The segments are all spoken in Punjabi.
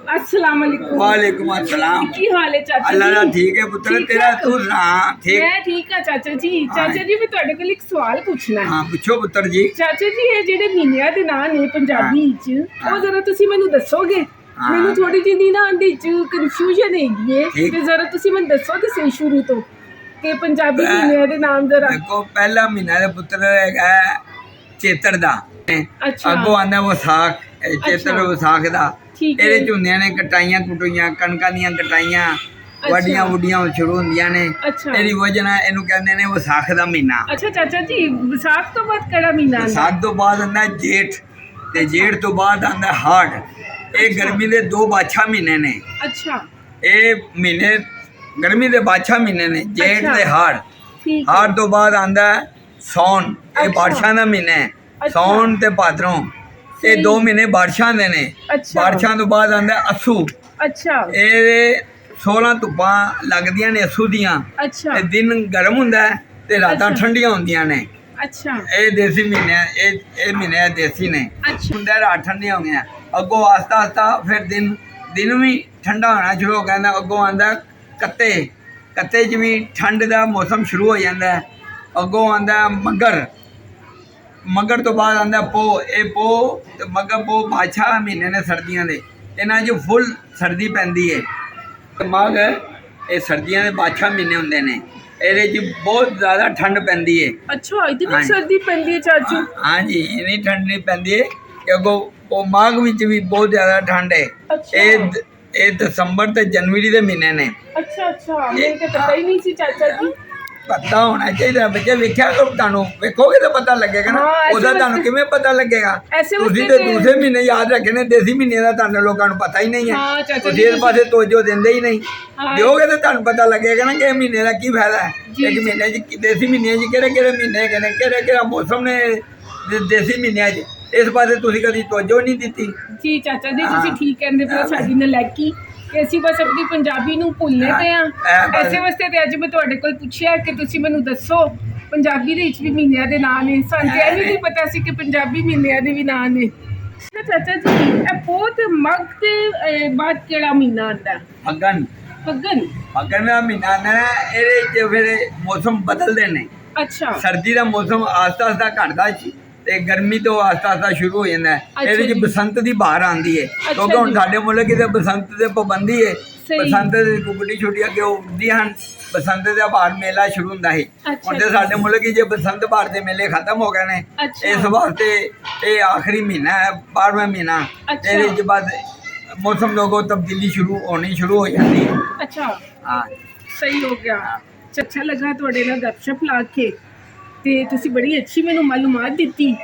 अस्सलाम वालेकुम। वालेकुम अस्सलाम। की हाल है चाचा अल्लाह दा जी? ठीक है पुत्र, ठीक तेरा ठाक? तू हाँ ठीक। मैं ठीक हाँ चाचा जी। चाचा जी मैं ਤੁਹਾਡੇ ਕੋਲ ਇੱਕ ਸਵਾਲ ਪੁੱਛਣਾ ਹੈ। हाँ पूछो पुत्र जी। ਚਾਚਾ ਜੀ ਇਹ ਜਿਹੜੇ ਮਹੀਨਿਆਂ ਦੇ ਨਾਂ ਨੇ ਪੰਜਾਬੀ ਵਿੱਚ ਉਹ ਜ਼ਰਾ ਤੁਸੀਂ ਮੈਨੂੰ ਦੱਸੋਗੇ? ਹਾਂ। ਮੈਨੂੰ ਥੋੜੀ ਜਿਹੀ ਨਾ ਉਹਦੇ ਵਿੱਚ ਕਨਫਿਊਜ਼ਨ ਹੈਗੀ ਹੈ ਠੀਕ। ਤੇ ਜ਼ਰਾ ਤੁਸੀਂ ਮੈਨੂੰ ਦੱਸੋ ਕਿ ਸਹੀ ਸ਼ੁਰੂ ਤੋਂ ਕਿ ਪੰਜਾਬੀ ਮਹੀਨਿਆਂ ਦੇ ਨਾਮ ਜ਼ਰਾ। देखो पहला महीना दे पुत्र है चेतर दा। अच्छा। अगो आंदा विसाख, चेतर अच्छा। विसाख दा। ठीक है। ਇਹਦੇ ਚ ਹੁੰਦੀਆਂ ਨੇ ਕਟਾਈਆਂ ਕੁਟੀਆਂ, ਕਣਕਾਂ ਦੀਆਂ ਕਟਾਈਆਂ ਵੱਡੀਆਂ ਵੁੱਡੀਆਂ ਸ਼ੁਰੂ ਹੁੰਦੀਆਂ ਨੇ। ਅੱਛਾ। ਇਹਦੀ ਵਜ੍ਹਾ ਨਾਲ ਇਹਨੂੰ ਕਹਿੰਦੇ ਨੇ ਵਿਸਾਖ ਦਾ ਮਹੀਨਾ। ਅੱਛਾ ਚਾਚਾ ਜੀ ਵਿਸਾਖ ਤੋਂ ਬਾਅਦ ਕਿਹੜਾ ਮਹੀਨਾ ਆਉਂਦਾ? ਵਿਸਾਖ ਤੋਂ ਬਾਅਦ ਆਉਂਦਾ ਜੇਠ ਤੇ ਜੇਠ ਤੋਂ ਬਾਅਦ ਆਉਂਦਾ ਹਾੜ। ਇਹ ਗਰਮੀ ਦੇ ਦੋ ਬਾਦਸ਼ਾਹ ਮਹੀਨੇ ਨੇ। ਅੱਛਾ। ਇਹ ਮਹੀਨੇ ਗਰਮੀ ਦੇ ਬਾਦਸ਼ਾਹ ਮਹੀਨੇ ਨੇ, ਜੇਠ ਅੱਛਾ। ਤੇ ਹਾੜ। ਠੀਕ ਹਾੜ ਤੋਂ ਬਾਅਦ ਆਂਦਾ ਸੌਣ, ਇਹ ਅੱਛਾ। ਬਾਰਿਸ਼ਾਂ ਦਾ ਮਹੀਨਾ ਹੈ। ਅੱਛਾ। ਸੌਣ ਤੇ ਭਾਦਰੋਂ ਇਹ ਸਹੀ। 2 ਮਹੀਨੇ ਬਾਰਿਸ਼ਾਂ ਦੇ ਨੇ। ਅੱਛਾ। ਬਾਰਿਸ਼ਾਂ ਤੋਂ ਬਾਅਦ ਆਂਦਾ ਅੱਸੂ। ਅੱਛਾ। ਇਹ 16 ਧੁੱਪਾਂ ਲੱਗਦੀਆਂ ਨੇ ਅੱਸੂ ਦੀਆਂ। ਅੱਛਾ। ਤੇ ਦਿਨ ਗਰਮ ਹੁੰਦਾ ਹੈ ਤੇ ਰਾਤਾਂ ਅੱਛਾ। ਠੰਡੀਆਂ ਹੁੰਦੀਆਂ ਨੇ। ਅੱਛਾ। ਇਹ ਦੇਸੀ ਮਹੀਨੇ ਆ, ਇਹ ਮਹੀਨੇ ਦੇਸੀ ਨੇ। ਅੱਛਾ। ਹੁੰਦਾ ਰਾਤ ਠੰਡੀਆਂ ਹੋ ਗਈਆਂ, ਅੱਗੋਂ ਆਸਤਾ ਆਸਤਾ ਫਿਰ ਦਿਨ ਵੀ ਠੰਡਾ ਹੋਣਾ ਸ਼ੁਰੂ ਹੋ ਜਾਂਦਾ। ਅੱਗੋਂ ਆਂਦਾ ਕੱਤੇ, ਕੱਤੇ 'ਚ ਵੀ ਠੰਡ ਦਾ ਮੌਸਮ ਸ਼ੁਰੂ ਹੋ ਜਾਂਦਾ ਹੈ। ਅੱਗੋਂ ਆਂਦਾ ਮੱਘਰ, ਮੱਘਰ ਤੋਂ ਬਾਅਦ ਆਂਦਾ ਪੋਹ। ਇਹ ਪੋਹ ਤੇ ਮੱਘਰ ਪੋਹ ਬਾਦਸ਼ਾਹ ਮਹੀਨੇ ਨੇ ਸਰਦੀਆਂ ਦੇ। ਇਹਨਾਂ 'ਚ ਫੁੱਲ ਸਰਦੀ ਪੈਂਦੀ ਹੈ। ਮੱਘ ਇਹ ਸਰਦੀਆਂ ਦੇ ਬਾਦਸ਼ਾਹ ਮਹੀਨੇ ਹੁੰਦੇ ਨੇ। ਇਹਦੇ 'ਚ ਬਹੁਤ ਜ਼ਿਆਦਾ ਠੰਡ ਪੈਂਦੀ ਹੈ। ਅੱਛਾ ਇਹਦੇ ਵਿੱਚ ਹਾਂਜੀ। ਸਰਦੀ ਪੈਂਦੀ ਹੈ ਚਾਚੂ? ਹਾਂਜੀ ਇੰਨੀ ਠੰਡ ਨਹੀਂ ਪੈਂਦੀ ਹੈ ਕਿ ਅੱਗੋਂ ਉਹ ਮਾਘ ਵਿੱਚ ਵੀ ਬਹੁਤ ਜ਼ਿਆਦਾ ਠੰਡ ਹੈ। ਅੱਛਾ। ਇਹ ਦਸੰਬਰ ਤੇ ਜਨਵਰੀ ਦੇ ਮਹੀਨੇ ਨੇ। ਅੱਛਾ ਅੱਛਾ ਮੈਨੂੰ ਤਾਂ ਪਤਾ ਹੀ ਨਹੀਂ ਸੀ ਚਾਚਾ ਜੀ। ਪਤਾ ਹੋਣਾ ਚਾਹੀਦਾ ਬੱਚੇ, ਵੇਖਿਆ ਕਰੋ, ਤੁਹਾਨੂੰ ਵੇਖੋਗੇ ਤਾਂ ਪਤਾ ਲੱਗੇਗਾ ਨਾ। ਹਾਂ, ਐਸੇ ਉਹਦਾ ਤੁਹਾਨੂੰ ਵਾਸਤੇ- ਕਿਵੇਂ ਪਤਾ ਲੱਗੇਗਾ? ਐਸੇ ਤੁਸੀਂ ਵਾਸਤੇ ਤੇ ਦੂਸਰੇ ਮਹੀਨੇ ਯਾਦ ਰੱਖੇ ਨੇ, ਦੇਸੀ ਮਹੀਨੇ ਦਾ ਤੁਹਾਨੂੰ ਲੋਕਾਂ ਨੂੰ ਪਤਾ ਹੀ ਨਹੀਂ ਹਾਂ, ਹੈ। ਚਾਚਾ ਤੁਸੀਂ ਜੀ, ਇਸ ਪਾਸੇ ਤੋਜੋ ਦਿੰਦੇ ਹੀ ਨਹੀਂ। ਹਾਂ। ਦਿਓਗੇ ਤਾਂ ਤੁਹਾਨੂੰ ਪਤਾ ਲੱਗੇਗਾ ਨਾ ਕਿ ਇਹ ਮਹੀਨੇ ਦਾ ਕੀ ਫਾਇਦਾ ਹੈ। ਜੀ, ਇੱਕ ਮਹੀਨੇ 'ਚ ਦੇਸੀ ਮਹੀਨਿਆਂ 'ਚ ਕਿਹੜੇ ਕਿਹੜੇ ਮਹੀਨੇ ਹੈਗੇ ਨੇ, ਕਿਹੜੇ ਕਿਹੜਾ ਮੌਸਮ ਨੇ ਦੇਸੀ ਮਹੀਨਿਆਂ 'ਚ। ਇਸ ਪਾਸੇ ਤੁਸੀਂ ਕਦੀ ਤੋਜੋ ਨਹੀਂ ਦਿੱਤੀ। ਜੀ ਚਾਚਾ ਜੀ ਤੁਸੀਂ ਹਾਂ। ਠੀਕ ਕਹਿੰਦੇ ਪਏ ਹੋ, ਸਾਡੀ ਨਲਾਇਕੀ ਕਿ ਅਸੀਂ ਬਸ ਆਪਣੀ ਪੰਜਾਬੀ ਨੂੰ ਭੁੱਲਨੇ ਪਏ ਆ। ਬਸ। ਐਸੇ ਵਾਸਤੇ ਤੇ ਅੱਜ ਮੈਂ ਤੁਹਾਡੇ ਕੋਲ ਪੁੱਛਿਆ ਕਿ ਤੁਸੀਂ ਮੈਨੂੰ ਦੱਸੋ ਪੰਜਾਬੀ ਦੇ ਵਿੱਚ ਵੀ ਮਹੀਨਿਆਂ ਦੇ ਨਾਂ ਨੇ। ਸਾਨੂੰ ਤਾਂ ਇਹ ਵੀ ਨਹੀਂ ਪਤਾ ਸੀ ਕਿ ਪੰਜਾਬੀ ਮਹੀਨਿਆਂ ਦੇ ਵੀ ਨਾਂ ਨੇ। ਅੱਛਾ ਚਾਚਾ ਜੀ ਇਹ ਪੋਹ ਤੇ ਮੱਘ ਤੇ ਬਾਅਦ ਕਿਹੜਾ ਮਹੀਨਾ ਆਉਂਦਾ? ਫੱਗਣ, ਫੱਗਣ। ਫੱਗਣ ਦਾ ਮਹੀਨਾ ਆਉਂਦਾ ਨਾ, ਇਹਦੇ 'ਚ ਫਿਰ ਮੌਸਮ ਬਦਲਦੇ ਨੇ। ਅੱਛਾ। ਸਰਦੀ ਦਾ ਮੌਸਮ ਆਸਤਾ ਆਸਤਾ ਘਟਦਾ ਤੇ ਗਰਮੀ ਤੋਂ ਆਸਤਾ ਆਸਤਾ ਸ਼ੁਰੂ ਹੋ ਜਾਂਦਾ ਹੈ। ਅੱਛਾ ਇਹਦੇ 'ਚ ਜੀ। ਬਸੰਤ ਦੀ ਬਹਾਰ ਆਉਂਦੀ ਹੈ। ਕਿਉਂਕਿ ਹੁਣ ਜੀ। ਸਾਡੇ ਮੁਲਕ ਤੇ ਬਸੰਤ ਦੇ ਪਾਬੰਦੀ ਹੈ। ਸਹੀ। ਬਸੰਤ ਦੀ ਕੁਕੜੀ ਛੁੱਟੀਆਂ ਕਿ ਉੱਡਦੀਆਂ ਹਨ। ਬਸੰਤ ਦਾ ਬਹਾਰ ਮੇਲਾ ਸ਼ੁਰੂ ਹੁੰਦਾ ਹੈ। ਅੱਛਾ ਹੁਣ ਤੇ ਜੀ। ਸਾਡੇ ਮੁਲਕ 'ਚ ਬਸੰਤ ਬਹਾਰ ਦੇ ਮੇਲੇ ਖਤਮ ਹੋ ਗਏ ਨੇ। ਅੱਛਾ। ਇਸ ਵਾਸਤੇ ਇਹ ਆਖਰੀ ਮਹੀਨਾ ਹੈ, 12ਵਾਂ ਮਹੀਨਾ। ਅੱਛਾ। ਇਹਦੇ 'ਚ ਬਾਅਦ ਮੌਸਮ ਲੋਗੋ ਤਬਦੀਲੀ ਹੋਣੀ ਸ਼ੁਰੂ ਹੋ ਜਾਂਦੀ ਹੈ। ਅੱਛਾ ਹਾਂ ਸਹੀ ਹੋ ਗਿਆ। ਅੱਛਾ ਲੱਗਾ ਤੁਹਾਡੇ ਨਾਲ ਗੱਪਸ਼ਪ ਲਾ ਕੇ ਤੇ ਤੁਸੀਂ ਬੜੀ ਅੱਛੀ ਮੈਨੂੰ ਮਾਲੂਮਾਤ ਦਿੱਤੀ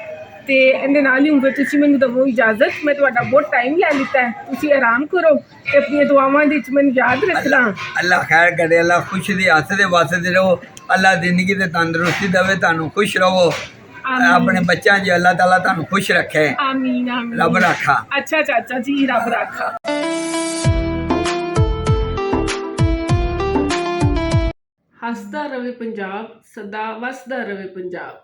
ਤੇ ਇਹਦੇ ਨਾਲ ਹੀ ਹੁਣ ਫਿਰ ਤੁਸੀਂ ਮੈਨੂੰ ਦਵੋ ਇਜਾਜ਼ਤ। ਮੈਂ ਤੁਹਾਡਾ ਬਹੁਤ ਟਾਈਮ ਲੈ ਲਿੱਤਾ ਹੈ, ਤੁਸੀਂ ਆਰਾਮ ਕਰੋ ਤੇ ਆਪਣੀਆਂ ਦੁਆਵਾਂ ਦੇ ਵਿੱਚ ਮੈਨੂੰ ਯਾਦ ਰੱਖਣਾ। ਅੱਲਾ ਖੈਰ ਕਰੇ, ਅੱਲਾ ਖੁਸ਼ ਦੀ ਹੱਸਦੇ ਵਸਦੇ ਰਹੋ, ਅੱਲਾ ਜ਼ਿੰਦਗੀ ਤੇ ਤੰਦਰੁਸਤੀ ਦੇਵੇ, ਤੁਹਾਨੂੰ ਖੁਸ਼ ਰਹੋ। ਆਮੀਨ। ਆਪਣੇ ਬੱਚਿਆਂ 'ਚ ਅੱਲਾ ਤਾਲਾ ਤੁਹਾਨੂੰ ਖੁਸ਼ ਰੱਖੇ। ਆਮੀਨ ਆਮੀਨ। ਰੱਬ ਰਾਖਾ। ਅੱਛਾ ਚਾਚਾ ਜੀ ਰੱਬ ਰਾਖਾ। ਹੱਸਦਾ ਰਵੇ ਪੰਜਾਬ, ਸਦਾ ਵਸਦਾ ਰਵੇ ਪੰਜਾਬ।